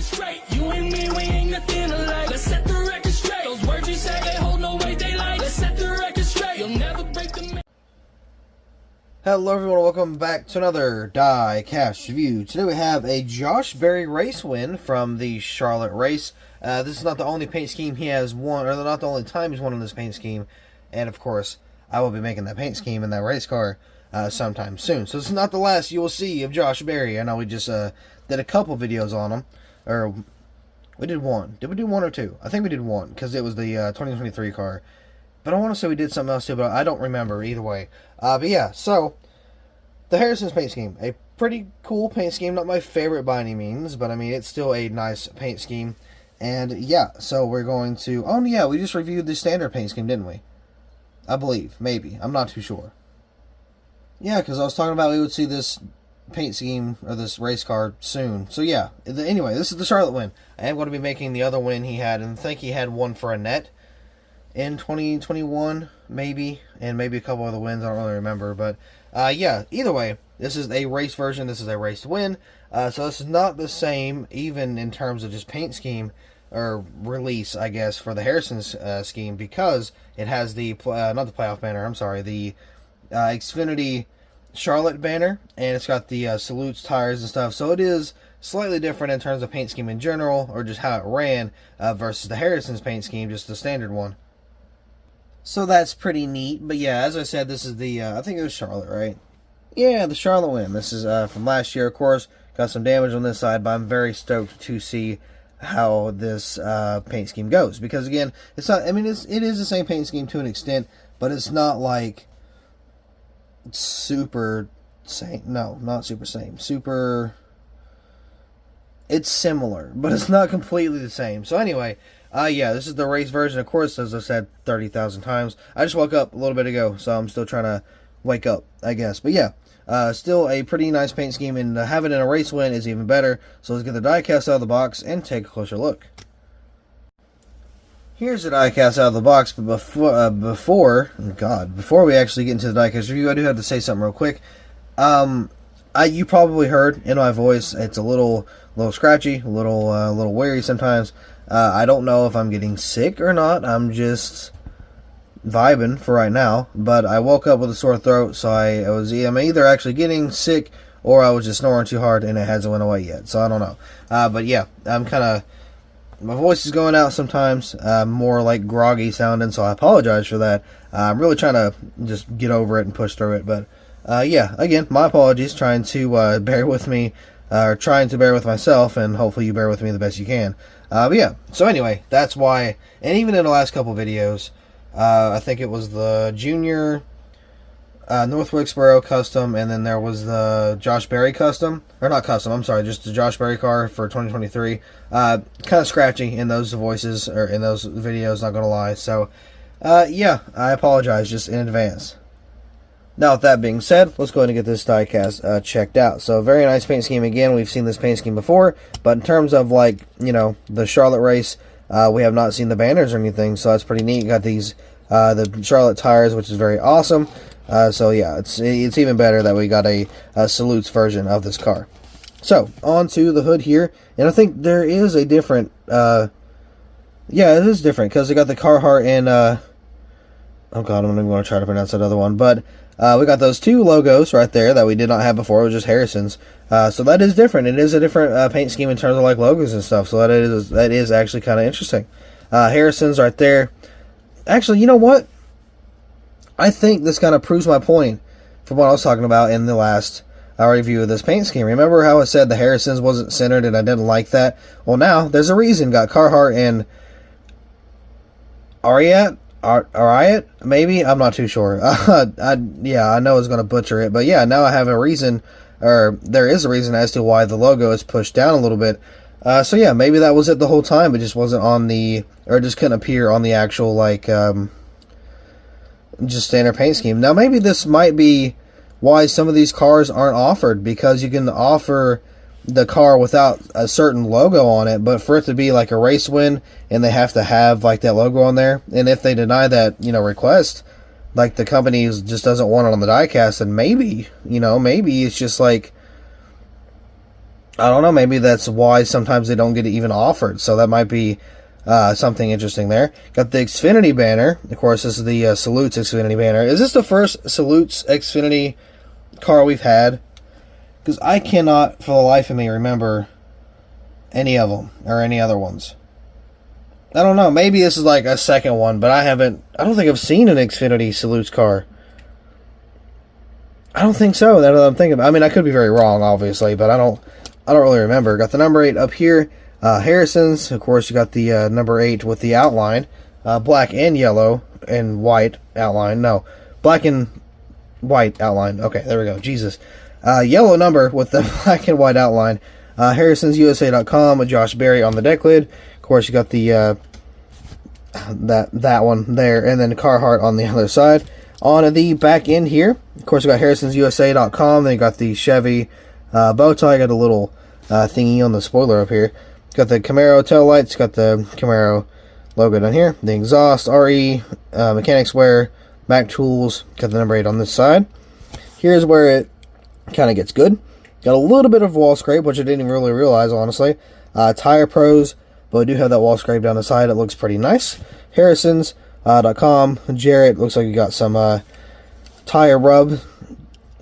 record straight. You and me, we ain't nothing alike. Let's set the record straight. Those words you say, they hold no weight, they like. Let's set the record straight. You'll never break the... Hello everyone, welcome back to another Diecast review. Today we have a Josh Berry race win from the Charlotte race. This is not the only paint scheme he has won, or not the only time he's won on this paint scheme. And of course, I will be making that paint scheme in that race car sometime soon. So this is not the last you will see of Josh Berry. I know we just did a couple videos on him. Or, we did one. Did we do one or two? I think we did one, because it was the 2023 car. But I want to say we did something else too, but I don't remember either way. But yeah, so, the Harrison's paint scheme. A pretty cool paint scheme. Not my favorite by any means, but I mean, it's still a nice paint scheme. And yeah, so we're going to... Oh yeah, we just reviewed the standard paint scheme, didn't we? I believe. Maybe. I'm not too sure. Yeah, because I was talking about we would see this paint scheme, or this race car, soon. So yeah, anyway, this is the Charlotte win. I am going to be making the other win he had, and I think he had one for Annette in 2021, maybe, and maybe a couple other wins, I don't really remember, but yeah, either way, this is a race version, this is a race win, so this is not the same, even in terms of just paint scheme, or release, I guess, for the Harrison's scheme, because it has the, not the playoff banner, I'm sorry, the Xfinity Charlotte banner, and it's got the salutes, tires, and stuff, so it is slightly different in terms of paint scheme in general, or just how it ran, versus the Harrison's paint scheme, just the standard one. So that's pretty neat, but yeah, as I said, this is the, I think it was Charlotte, right? Yeah, the Charlotte win. This is from last year, of course. Got some damage on this side, but I'm very stoked to see how this paint scheme goes. Because again, it's not, I mean, it is the same paint scheme to an extent, but it's not like super same. No, not super same. Super, it's similar, but it's not completely the same. So anyway, yeah, this is the race version, of course, as I said 30,000 times. I just woke up a little bit ago, so I'm still trying to wake up, I guess. But yeah, still a pretty nice paint scheme, and to have it in a race win is even better. So let's get the diecast out of the box and take a closer look. Here's the diecast out of the box, but before we actually get into the diecast review, I do have to say something real quick. You probably heard in my voice, it's a little scratchy, a little weary sometimes. I don't know if I'm getting sick or not. I'm just vibing for right now. But I woke up with a sore throat, so I'm either actually getting sick or I was just snoring too hard and it hasn't went away yet. So I don't know. But yeah, my voice is going out sometimes. More like groggy sounding, so I apologize for that. I'm really trying to just get over it and push through it. But yeah, again, my apologies. Trying to bear with me. Or trying to bear with myself, and hopefully you bear with me the best you can. But yeah, so anyway, that's why, and even in the last couple videos, I think it was the Junior North Wilkesboro Custom, and then there was the Josh Berry Custom, or not Custom, I'm sorry, just the Josh Berry car for 2023. Kind of scratchy in those voices, or in those videos, not gonna lie. So, yeah, I apologize just in advance. Now, with that being said, let's go ahead and get this diecast checked out. So, very nice paint scheme again. We've seen this paint scheme before, but in terms of, like, you know, the Charlotte race, we have not seen the banners or anything, so that's pretty neat. You got these, the Charlotte tires, which is very awesome. So, yeah, it's even better that we got a salutes version of this car. So, on to the hood here, and I think there is a different, yeah, it is different, because they got the Carhartt and, oh god, I'm not even going to try to pronounce that other one, but we got those two logos right there that we did not have before. It was just Harrison's. So that is different. It is a different paint scheme in terms of like logos and stuff. So that is actually kind of interesting. Harrison's right there. Actually, you know what? I think this kind of proves my point from what I was talking about in the last review of this paint scheme. Remember how I said the Harrison's wasn't centered and I didn't like that? Well, now there's a reason. Got Carhartt and Ariat, maybe? I'm not too sure. Yeah, I know I was going to butcher it, but yeah, now I have a reason, or there is a reason as to why the logo is pushed down a little bit. So yeah, maybe that was it the whole time, it just wasn't on the, or just couldn't appear on the actual, like, just standard paint scheme. Now, maybe this might be why some of these cars aren't offered, because you can offer the car without a certain logo on it, but for it to be like a race win and they have to have like that logo on there, and if they deny that, you know, request, like the company just doesn't want it on the diecast, and maybe, you know, maybe it's just like, I don't know, maybe that's why sometimes they don't get it even offered, so that might be something interesting there. Got the Xfinity banner. Of course, this is the Salutes Xfinity banner. Is this the first Salutes Xfinity car we've had? Because I cannot, for the life of me, remember any of them, or any other ones. I don't know, maybe this is like a second one, but I don't think I've seen an Xfinity Salutes car. I don't think so, that's what I'm thinking about. I mean, I could be very wrong, obviously, but I don't really remember. Got the number 8 up here. Harrison's, of course, you got the number 8 with the outline. Black and yellow and white outline. No, black and white outline. Okay, there we go. Jesus. Yellow number with the black and white outline. Harrison'sUSA.com with Josh Berry on the deck lid. Of course, you got the that one there, and then Carhartt on the other side. On the back end here, of course, you got Harrison'sUSA.com. Then you got the Chevy bow tie. Got a little thingy on the spoiler up here. Got the Camaro tail lights. Got the Camaro logo down here. The exhaust, RE, mechanics wear, Mac tools. Got the number 8 on this side. Here's where it kind of gets good. Got a little bit of wall scrape, which I didn't even really realize, honestly. Tire Pros, but we do have that wall scrape down the side. It looks pretty nice. Harrison's.com. Jarrett, looks like you got some tire rub,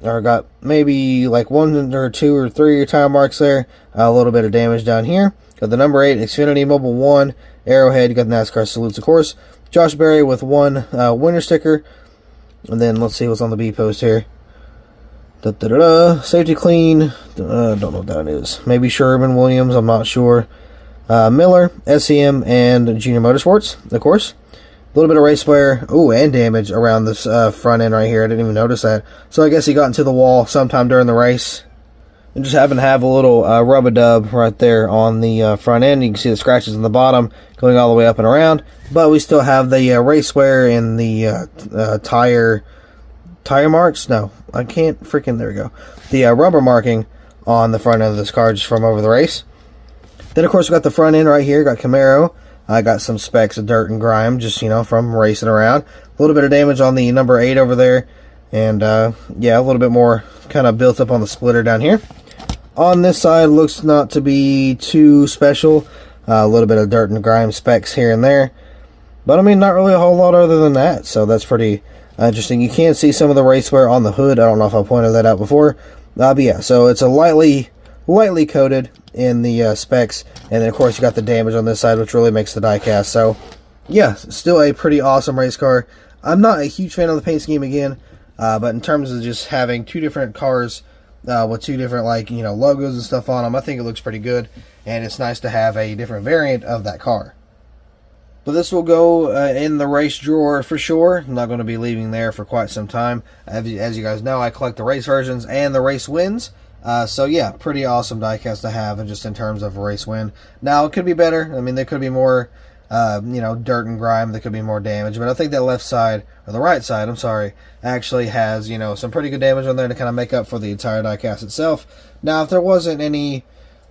or got maybe like 1 or 2 or 3 tire marks there. A little bit of damage down here. Got the number 8 Xfinity Mobile 1 Arrowhead. You got the NASCAR Salutes, of course. Josh Berry with 1 winter sticker. And then let's see what's on the B post here. Safety clean. Don't know what that is. Maybe Sherman Williams. I'm not sure. Miller, SEM, and Junior Motorsports, of course. A little bit of race wear. Ooh, and damage around this front end right here. I didn't even notice that. So I guess he got into the wall sometime during the race. And just happened to have a little rub-a-dub right there on the front end. You can see the scratches on the bottom going all the way up and around. But we still have the race wear and the tire marks. No, I can't freaking... There we go. The rubber marking on the front end of this car just from over the race. Then, of course, we got the front end right here. Got Camaro. I got some specks of dirt and grime just, you know, from racing around. A little bit of damage on the number 8 over there. And, yeah, a little bit more kind of built up on the splitter down here. On this side, looks not to be too special. A little bit of dirt and grime specks here and there. But, I mean, not really a whole lot other than that. So, that's pretty interesting. You can see some of the race wear on the hood. I don't know if I pointed that out before. But, yeah, so it's a lightly coated in the specs. And then, of course, you got the damage on this side, which really makes the diecast. So, yeah, still a pretty awesome race car. I'm not a huge fan of the paint scheme again. But in terms of just having 2 different cars with 2 different, like, you know, logos and stuff on them, I think it looks pretty good. And it's nice to have a different variant of that car. But this will go in the race drawer for sure. I'm not going to be leaving there for quite some time. As you guys know, I collect the race versions and the race wins. So yeah, pretty awesome diecast to have, and just in terms of a race win. Now, it could be better. I mean, there could be more, you know, dirt and grime. There could be more damage. But I think that left side, or the right side, I'm sorry, actually has, you know, some pretty good damage on there to kind of make up for the entire diecast itself. Now, if there wasn't any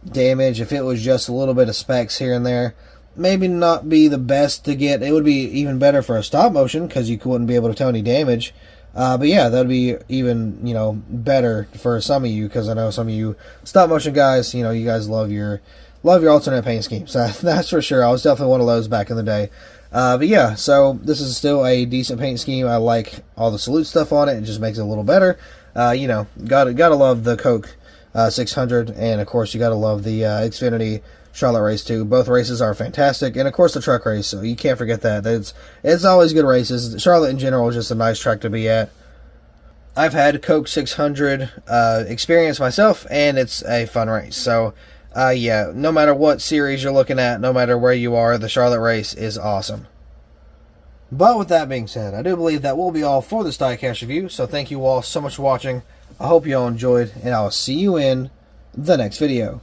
damage, if it was just a little bit of specks here and there, maybe not be the best to get. It would be even better for a stop motion, because you wouldn't be able to tell any damage. But yeah, that would be even, you know, better for some of you, because I know some of you stop motion guys, you know, you guys love your alternate paint schemes. That's for sure. I was definitely one of those back in the day. But yeah, so this is still a decent paint scheme. I like all the Salute stuff on it. It just makes it a little better. You know, gotta love the Coke 600, and of course you gotta love the Xfinity Charlotte race too. Both races are fantastic, and of course the truck race, so you can't forget that. It's always good races. Charlotte in general is just a nice track to be at. I've had Coke 600 experience myself, and it's a fun race. So yeah, no matter what series you're looking at, no matter where you are, the Charlotte race is awesome. But with that being said, I do believe that will be all for this diecast review. So thank you all so much for watching. I hope you all enjoyed, and I will see you in the next video.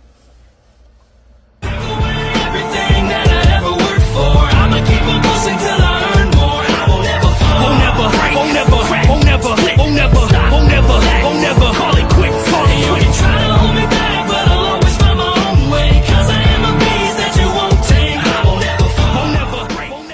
Everything that I ever worked for, I'ma keep on pushing till